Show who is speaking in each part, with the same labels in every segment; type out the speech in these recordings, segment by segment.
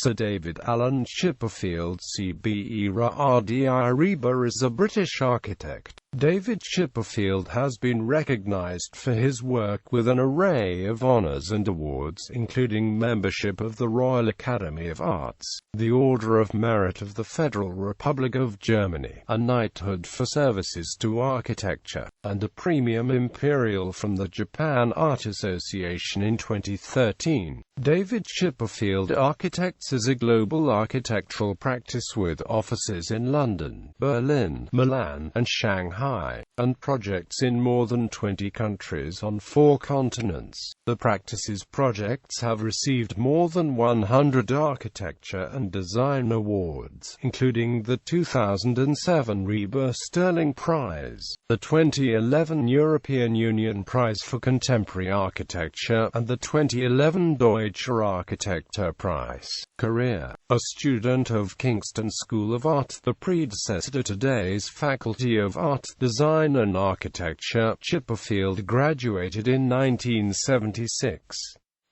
Speaker 1: Sir David Allen Chipperfield CBE is a British architect. David Chipperfield has been recognised for his work with an array of honours and awards, including membership of the Royal Academy of Arts, the Order of Merit of the Federal Republic of Germany, a knighthood for services to architecture, and a Premium Imperial from the Japan Art Association in 2013. David Chipperfield Architects is a global architectural practice with offices in London, Berlin, Milan, and Shanghai, and projects in more than 20 countries on 4 continents. The practice's projects have received more than 100 architecture and design awards, including the 2007 Reber Sterling Prize, the 2011 European Union Prize for Contemporary Architecture, and the 2011 Deutscher Architektur Preis. Career: a student of Kingston School of Art, the predecessor to today's Faculty of Art, Design and Architecture, Chipperfield graduated in 1976.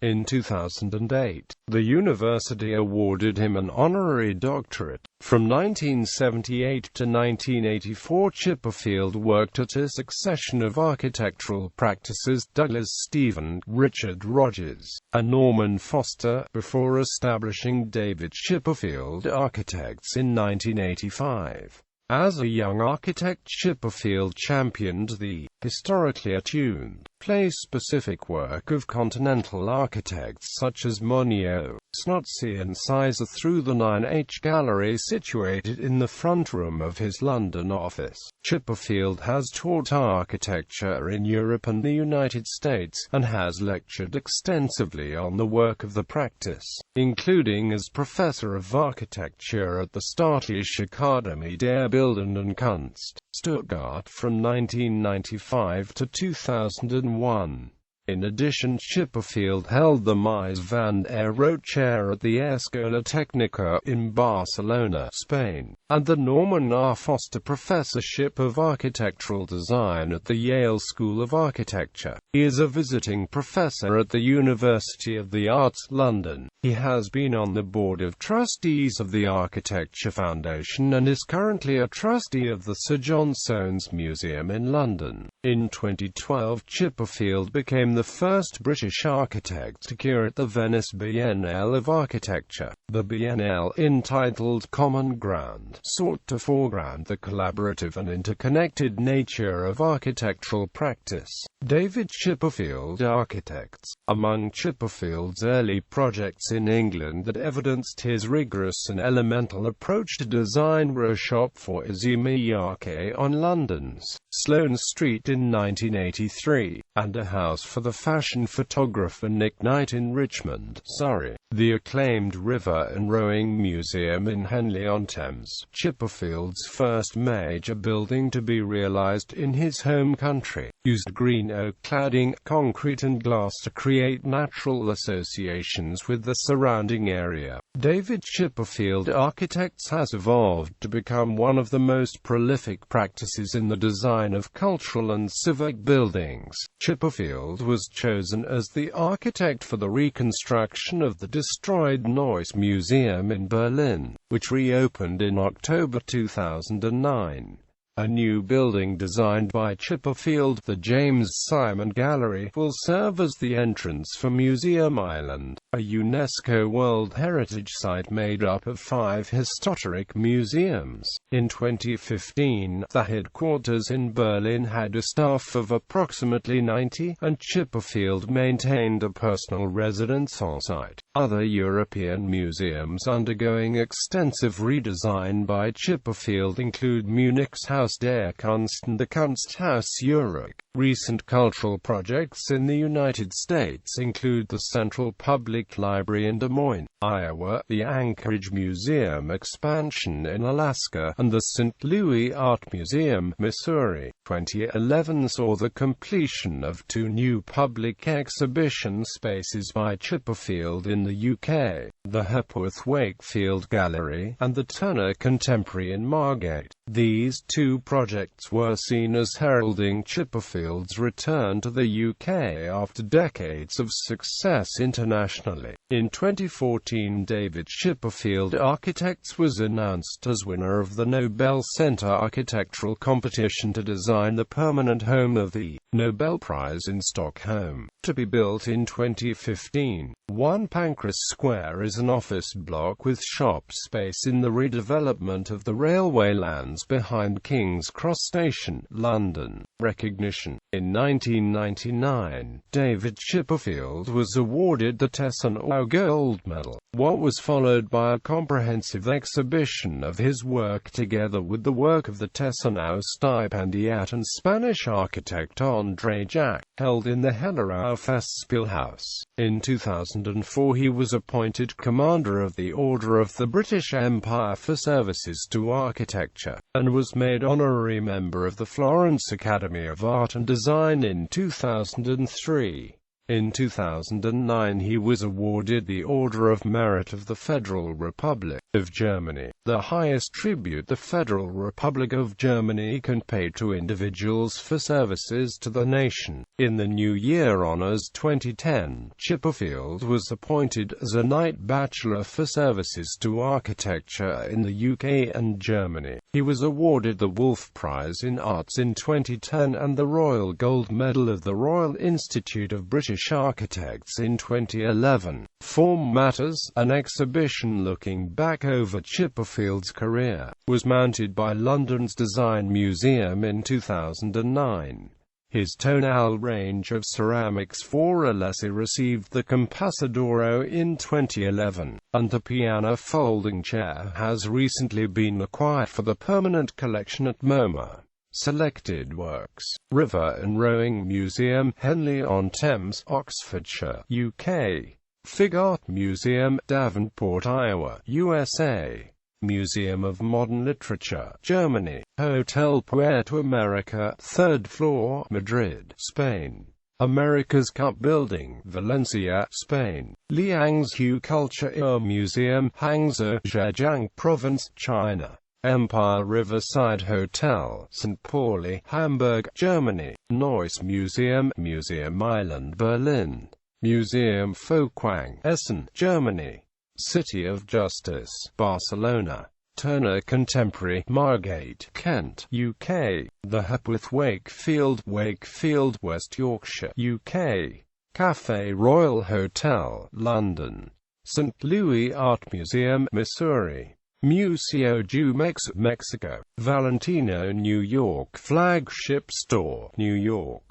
Speaker 1: In 2008, the university awarded him an honorary doctorate. From 1978 to 1984, Chipperfield worked at a succession of architectural practices: Douglas Stephen, Richard Rogers, and Norman Foster, before establishing David Chipperfield Architects in 1985. As a young architect, Chipperfield championed the historically attuned, place-specific work of continental architects such as Monio, Snotzi and Sizer through the 9H Gallery situated in the front room of his London office. Chipperfield has taught architecture in Europe and the United States, and has lectured extensively on the work of the practice, including as Professor of Architecture at the Staatliche Akademie der Bildenden und Kunst, Stuttgart from 1995 to 2001. In addition, Chipperfield held the Mies van der Rohe Chair at the Escola Técnica in Barcelona, Spain, and the Norman R. Foster Professorship of Architectural Design at the Yale School of Architecture. He is a visiting professor at the University of the Arts, London. He has been on the Board of Trustees of the Architecture Foundation and is currently a trustee of the Sir John Soanes Museum in London. In 2012, Chipperfield became the first British architect to curate the Venice Biennale of Architecture. The Biennale, entitled Common Ground, sought to foreground the collaborative and interconnected nature of architectural practice. David Chipperfield Architects. Among Chipperfield's early projects in England that evidenced his rigorous and elemental approach to design were a shop for Izzy Miyake on London's Sloane Street in 1983, and a house for the fashion photographer Nick Knight in Richmond, Surrey. The acclaimed River and Rowing Museum in Henley-on-Thames, Chipperfield's first major building to be realised in his home country, used green oak cladding, concrete and glass to create natural associations with the surrounding area. David Chipperfield Architects has evolved to become one of the most prolific practices in the design of cultural and civic buildings. Chipperfield was chosen as the architect for the reconstruction of the destroyed Neuss Museum in Berlin, which reopened in October 2009. A new building designed by Chipperfield, the James Simon Gallery, will serve as the entrance for Museum Island, a UNESCO World Heritage Site made up of 5 historic museums. In 2015, the headquarters in Berlin had a staff of approximately 90, and Chipperfield maintained a personal residence on site. Other European museums undergoing extensive redesign by Chipperfield include Munich's Haus der Kunst and the Kunsthaus Zurich. Recent cultural projects in the United States include the Central Public Library in Des Moines, Iowa, the Anchorage Museum expansion in Alaska, and the St. Louis Art Museum, Missouri. 2011 saw the completion of 2 new public exhibition spaces by Chipperfield in the UK, the Hepworth Wakefield Gallery, and the Turner Contemporary in Margate. These 2 projects were seen as heralding Chipperfield's return to the UK after decades of success internationally. internationally. In 2014, David Chipperfield Architects was announced as winner of the Nobel Center Architectural Competition to design the permanent home of the Nobel Prize in Stockholm, to be built in 2015. 1 Pancras Square is an office block with shop space in the redevelopment of the railway lands behind King's Cross Station, London. Recognition. In 1999, David Chipperfield was awarded the Tessenow Gold Medal, what was followed by a comprehensive exhibition of his work together with the work of the Tessenow stipendiat and Spanish architect André Jacques, held in the Hellerau Festspielhaus. In 2004 he was appointed Commander of the Order of the British Empire for services to architecture, and was made honorary member of the Florence Academy of Art and Design in 2003. In 2009 he was awarded the Order of Merit of the Federal Republic of Germany, the highest tribute the Federal Republic of Germany can pay to individuals for services to the nation. In the New Year Honours 2010, Chipperfield was appointed as a Knight Bachelor for services to architecture in the UK and Germany. He was awarded the Wolf Prize in Arts in 2010 and the Royal Gold Medal of the Royal Institute of British Architects in 2011. Form Matters, an exhibition looking back over Chipperfield's career, was mounted by London's Design Museum in 2009. His tonal range of ceramics for Alessi received the Compassa d'Oro in 2011, and the piano folding chair has recently been acquired for the permanent collection at MoMA. Selected works: River and Rowing Museum, Henley-on-Thames, Oxfordshire, UK. Fig Art Museum, Davenport, Iowa, USA. Museum of Modern Literature, Germany. Hotel Puerto America, 3rd floor, Madrid, Spain. America's Cup Building, Valencia, Spain. Liangzhu Culture Museum, Hangzhou, Zhejiang Province, China. Empire Riverside Hotel, St. Pauli, Hamburg, Germany. Neuss Museum, Museum Island, Berlin. Museum Folkwang, Essen, Germany. City of Justice, Barcelona. Turner Contemporary, Margate, Kent, UK. The Hepworth Wakefield, Wakefield, West Yorkshire, UK. Café Royal Hotel, London. St. Louis Art Museum, Missouri. Museo Jumex, Mexico. Valentino, New York. Flagship Store, New York.